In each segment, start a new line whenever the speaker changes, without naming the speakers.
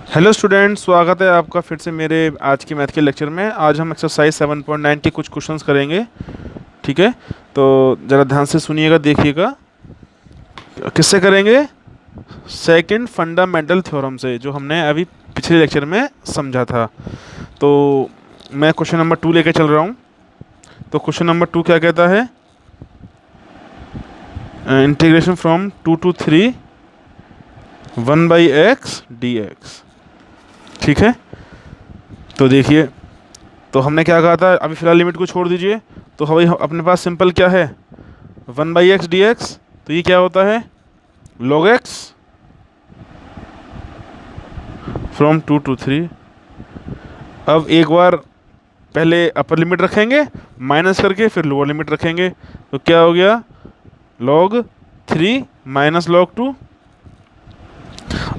Hello students, स्वागत है आपका फिर से मेरे आज की मैथ के लेक्चर में। आज हम एक्सरसाइज 7.9 के कुछ क्वेश्चंस करेंगे। ठीक है, तो ज़रा ध्यान से सुनिएगा, देखिएगा। किससे करेंगे? सेकंड फंडामेंटल थ्योरम से, जो हमने अभी पिछले लेक्चर में समझा था। तो मैं क्वेश्चन नंबर 2 लेके चल रहा हूँ। तो क्वेश्चन नंबर 2 क्या कहता है? Integration from 2 to 3 1/x dx। ठीक है, तो देखिए, तो हमने क्या कहा था, अभी फिलहाल लिमिट को छोड़ दीजिए। तो भाई अपने पास सिंपल क्या है, 1/x dx। तो ये क्या होता है, log x फ्रॉम 2 to 3। अब एक बार पहले अपर लिमिट रखेंगे माइनस करके, फिर लोअर लिमिट रखेंगे। तो क्या हो गया, log 3 माइनस log 2।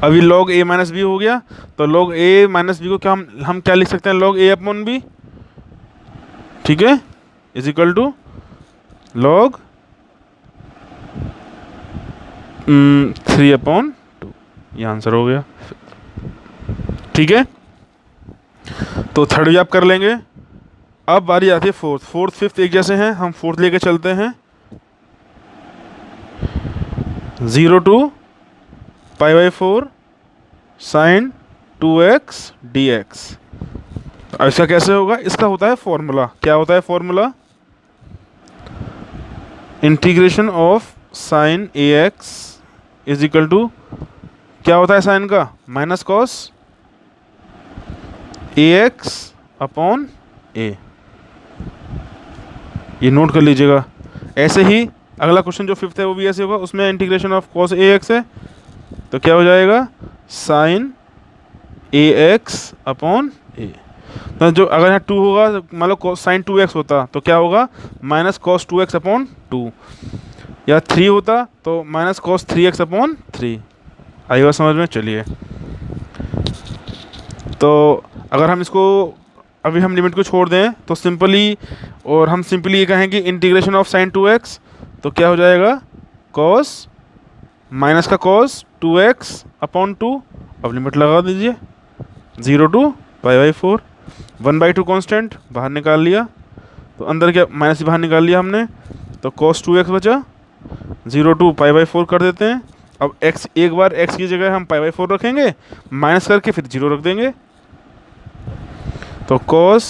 अभी log a माइनस बी हो गया। तो log a माइनस बी को क्या हम क्या लिख सकते हैं, log a अपॉन बी। ठीक है, इज इक्वल टू log 3/2। ये आंसर हो गया। ठीक है, तो थर्ड भी आप कर लेंगे। अब बारी आती है फोर्थ। फोर्थ फिफ्थ एक जैसे हैं, हम फोर्थ लेके चलते हैं। 0 to π/4 साइन 2x dx। अब इसका कैसे होगा? इसका होता है फॉर्मूला। क्या होता है formula? Integration of sine ax is equal to, क्या होता है साइन का, minus cos ax upon a। ये नोट कर लीजिएगा। ऐसे ही अगला क्वेश्चन जो फिफ्थ है वो भी ऐसे होगा। उसमें इंटीग्रेशन ऑफ कॉस ax है, तो क्या हो जाएगा, साइन ax अपॉन a। तो जो अगर यहाँ 2 होगा, मान लो साइन 2x होता तो क्या होगा, माइनस कॉस 2x अपॉन 2। या 3 होता तो माइनस कॉस 3x अपॉन 3। आई बात समझ में? चलिए, तो अगर हम इसको अभी हम लिमिट को छोड़ दें तो सिंपली, और हम सिंपली ये कहें कि इंटीग्रेशन ऑफ साइन 2x, तो क्या हो जाएगा, कॉस माइनस का कॉस 2x अपॉन 2। अब लिमिट लगा दीजिए, 0 to π/4। 1/2 कांस्टेंट बाहर निकाल लिया, तो अंदर क्या, माइनस ही बाहर निकाल लिया हमने। तो cos 2x बचा, 0 to π/4 कर देते हैं। अब x, एक बार x की जगह हम π/4 रखेंगे, माइनस करके फिर 0 रख देंगे। तो cos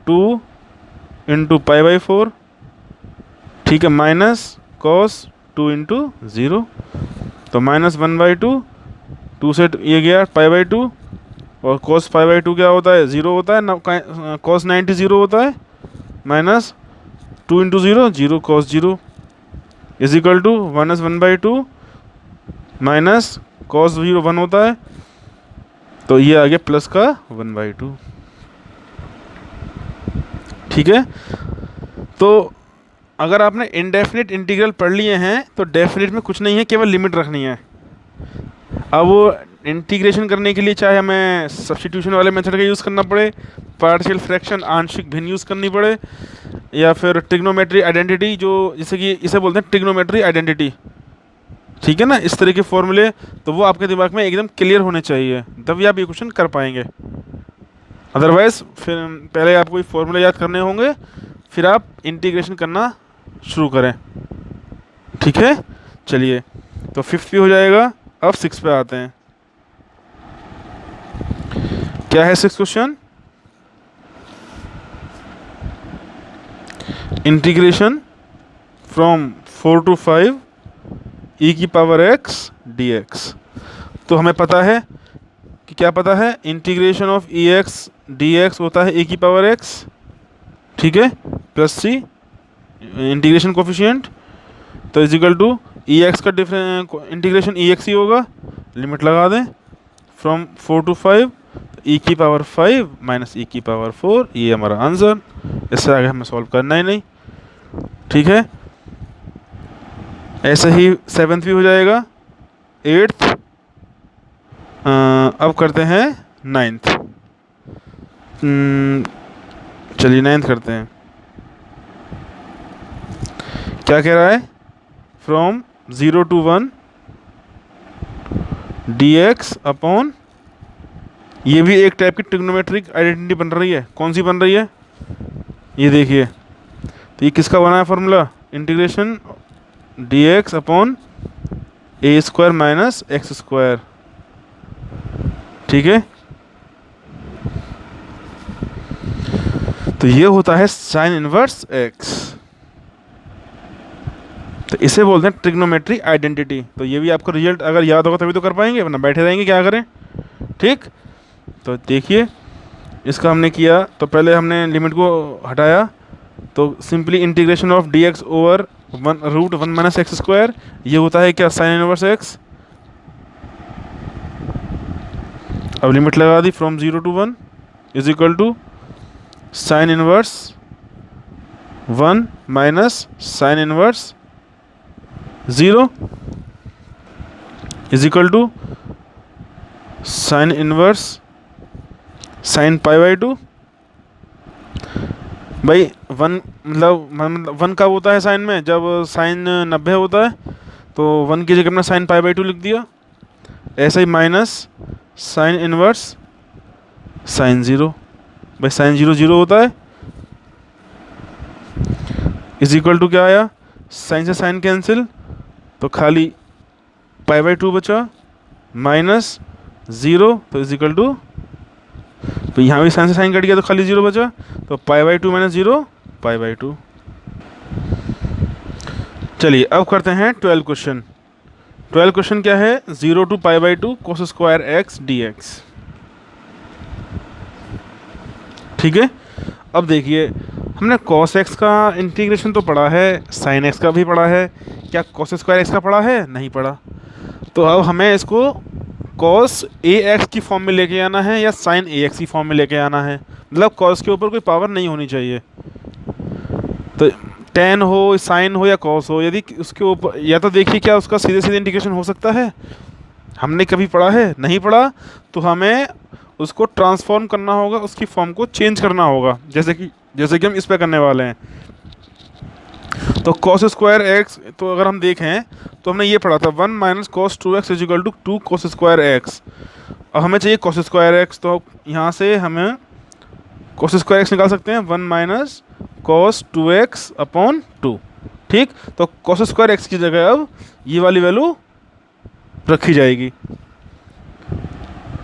2 इंटू π/4, ठीक है, माइनस cos 2 इंटू 0। तो माइनस 1/2, 2 से ये गया π/2, और cos π/2 क्या होता है, 0 होता है ना, cos 90 0 होता है, minus 2 into 0, 0 cos 0 is equal to minus 1/2 minus cos 0 1 होता है। तो ये आ गया प्लस का 1/2। ठीक है, तो अगर आपने इनडेफिनिट इंटीग्रल पढ़ लिए हैं तो डेफिनिट में कुछ नहीं है, केवल लिमिट रखनी है। अब वो इंटीग्रेशन करने के लिए चाहे हमें सब्स्टिट्यूशन वाले मेथड का यूज़ करना पड़े, पार्शियल फ्रैक्शन आंशिक भिन्न यूज़ करनी पड़े, या फिर ट्रिग्नोमेट्री आइडेंटिटी, जो जैसे कि इसे बोलते हैं ट्रिग्नोमेट्री आइडेंटिटी, ठीक है ना, इस तरह के फॉर्मूले, तो वो आपके दिमाग में एकदम क्लियर होने चाहिए, तभी आप ये क्वेश्चन कर पाएंगे। अदरवाइज फिर पहले आपको ये फॉर्मूले याद करने होंगे, फिर आप इंटीग्रेशन करना शुरू करें। ठीक है, चलिए, तो फिफ्थ भी हो जाएगा। अब 6 पे आते हैं। क्या है 6 question? Integration from 4 to 5 e⁻x dx। तो हमें पता है कि क्या पता है, इंटीग्रेशन ऑफ ex dx होता है e⁻x, ठीक है, प्लस c इंटीग्रेशन कोफिशिएंट। तो इज इक्वल टू ex का इंटीग्रेशन ex ही होगा। लिमिट लगा दें, from 4 to 5 e⁻5 minus e⁻4। ये हमारा आंसर, इससे आगे हमें सॉल्व करना ही नहीं। ठीक है, ऐसे ही 7th भी हो जाएगा। 8th, अब करते हैं 9th। चलिए 9th करते हैं। क्या कह रहा है, फ्रॉम 0 to 1 dx अपॉन ये भी एक टाइप की ट्रिग्नोमेट्रिक आइडेंटिटी बन रही है। कौन सी बन रही है? ये देखिए, तो ये किसका बना है formula? Integration d x upon a square minus x square. ठीक है, तो ये होता है साइन इनवर्स एक्स। तो इसे बोलते हैं ट्रिग्नोमेट्रिक आइडेंटिटी। तो ये भी आपको रिजल्ट अगर याद होगा तभी तो कर पाएंगे, वरना बैठे रहेंगे क्या करें। ठीक, तो देखिए इसका हमने किया, तो पहले हमने लिमिट को हटाया, तो simply integration of d x over root one minus x square, ये होता है क्या? Sine inverse x. अब लिमिट लगा दी, from 0 to 1 is equal to sine inverse 1 minus sine inverse 0 is equal to sine inverse sine pi by 2। भाई 1 मतलब 1 कब होता है साइन में? जब साइन 90 होता है, तो 1 की जगह अपना साइन पाई बाई 2 लिख दिया। ऐसा ही माइनस साइन इनवर्स साइन 0, भाई साइन 0 0 होता है, इज इक्वल टू क्या आया? साइन से साइन कैंसिल, तो खाली पाई बाई 2 बचा, माइनस 0, तो इज इक्वल टू, तो यहाँ भी साइन से साइन कट गया तो खाली 0 बचा, तो पाई बाई 2 माइनस 0 पाई बाई 2। चलिए अब करते हैं 12 क्वेश्चन। 12 क्वेश्चन क्या है? 0 to pi by 2 cos square x D x. ठीक है, अब देखिए हमने कॉस एक्स का इंटीग्रेशन तो पढ़ा है, साइन एक्स का भी पढ़ा है, क्या कॉस स्क्वायर एक्स का पढ़ा है? नहीं पढ़ा। तो अब हमें इसको कॉस ए एक्स की फॉर्म में लेके आना है या साइन ए एक्स की फॉर्म में लेके आना है। मतलब कॉस के ऊपर कोई पावर नहीं होनी चाहिए, तो टेन हो, साइन हो या कॉस हो, यदि उसके ऊपर, या तो देखिए क्या उसका सीधे सीधे इंटीग्रेशन हो सकता है? हमने कभी पढ़ा है? नहीं पढ़ा। तो हमें उसको ट्रांसफॉर्म करना होगा, उसकी फॉर्म को चेंज करना होगा, जैसे कि हम इस पे करने वाले हैं। तो कॉस स्क्वायर एक्स, तो अगर हम देखें तो हमने ये पढ़ा था 1 minus cos 2x is equal to 2 cos square x. अब हमें चाहिए कॉस स्क्वायर एक्स, तो यहाँ से हमें कॉस स्क्वायर एक्स निकाल सकते हैं, 1 माइनस कॉस 2x अपॉन 2। ठीक, तो कॉस स्क्वायर एक्स की जगह अब ये वाली वैल्यू रखी जाएगी।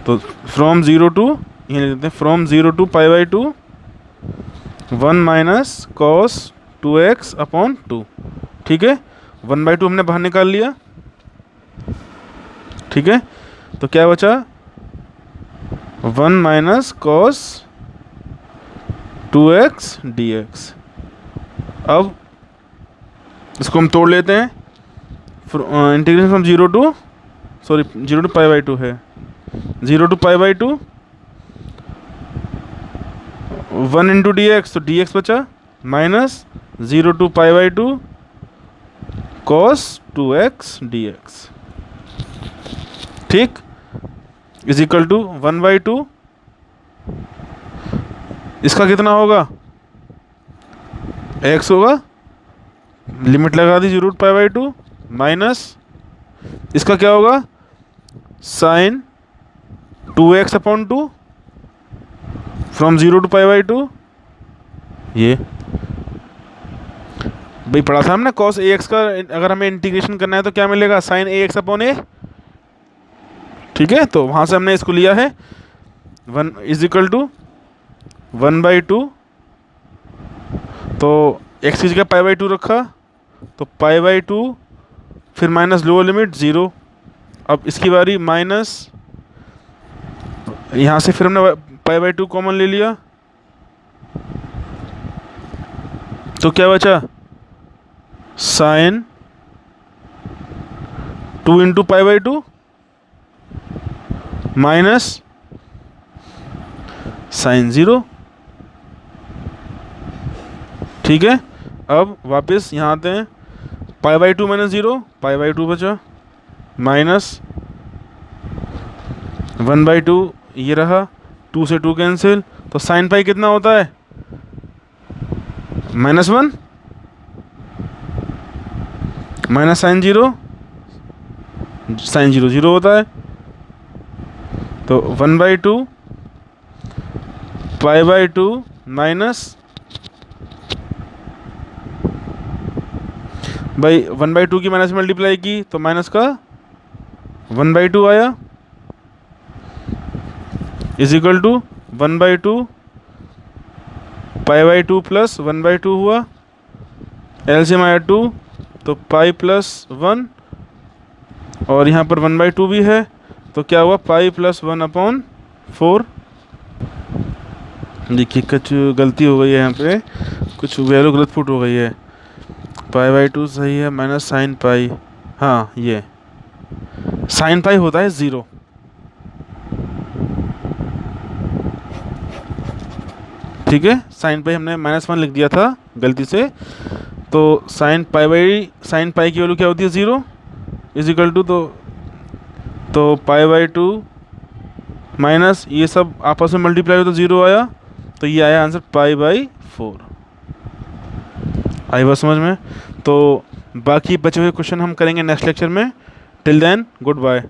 तो फ्रॉम 0 टू, ये लिख देते हैं, from 0 to pi by 2 1 minus cos 2x upon 2। ठीक है, 1/2 हमने बाहर निकाल लिया। ठीक है, तो क्या बचा? 1 माइनस कॉस 2x dx। अब इसको हम तोड़ लेते हैं, integration from 0 to pi by 2 है, 0 to pi by 2 1 into d x, तो डी एक्स बचा, minus 0 to pi by 2 cos 2x dx। ठीक, इज इक्वल टू 1/2, इसका कितना होगा? x होगा, लिमिट लगा दी 0 to पाई बाई 2, माइनस इसका क्या होगा? Sine 2x upon 2 from 0 to pi by 2। ये भाई पढ़ा था हमने cos ax का, अगर हमें इंटीग्रेशन करना है तो क्या मिलेगा? Sine ax upon a। ठीक है, तो वहाँ से हमने इसको लिया है 1 इज इक्वल टू 1/2, तो x की जगह पाई बाई 2 रखा, तो पाई बाई 2 फिर माइनस लोअर लिमिट 0। अब इसकी बारी, माइनस यहाँ से फिर हमने पाई बाई 2 कॉमन ले लिया, तो क्या बचा? Sine 2 into pi by 2 minus sine 0। ठीक है, अब वापस यहाँ आते हैं, pi by 2 minus 0, pi by 2 बचा, माइनस 1/2 ये रहा, 2 से 2 कैंसिल, तो साइन पाई कितना होता है? -1 माइनस साइन 0, साइन 0 0 होता है, तो 1/2 पाई बाई टू माइनस भाई 1/2 की माइनस मल्टीप्लाई की तो माइनस का 1/2 आया is equal to 1/2 pi by two plus 1/2 हुआ, एलसीएम आया 2 तो पाई प्लस 1 और यहाँ पर 1/2 भी है तो क्या हुआ पाई प्लस 1/4। देखिए कुछ गलती हो गई है यहाँ पे, कुछ वैल्यू गलत फुट हो गई है। पाई बाई टू सही है माइनस साइन पाई, हाँ ये साइन पाई होता है 0। ठीक है, साइन पाई हमने -1 लिख दिया था गलती से, तो साइन पाई की वैल्यू क्या होती है 0 इज इक्वल टू तो पाई बाई टू माइनस ये सब आपस में मल्टीप्लाई हो तो 0 आया, तो ये आया आंसर पाई बाई 4। आई बात समझ में। तो बाकी बचे हुए क्वेश्चन हम करेंगे नेक्स्ट लेक्चर में। Till then good bye.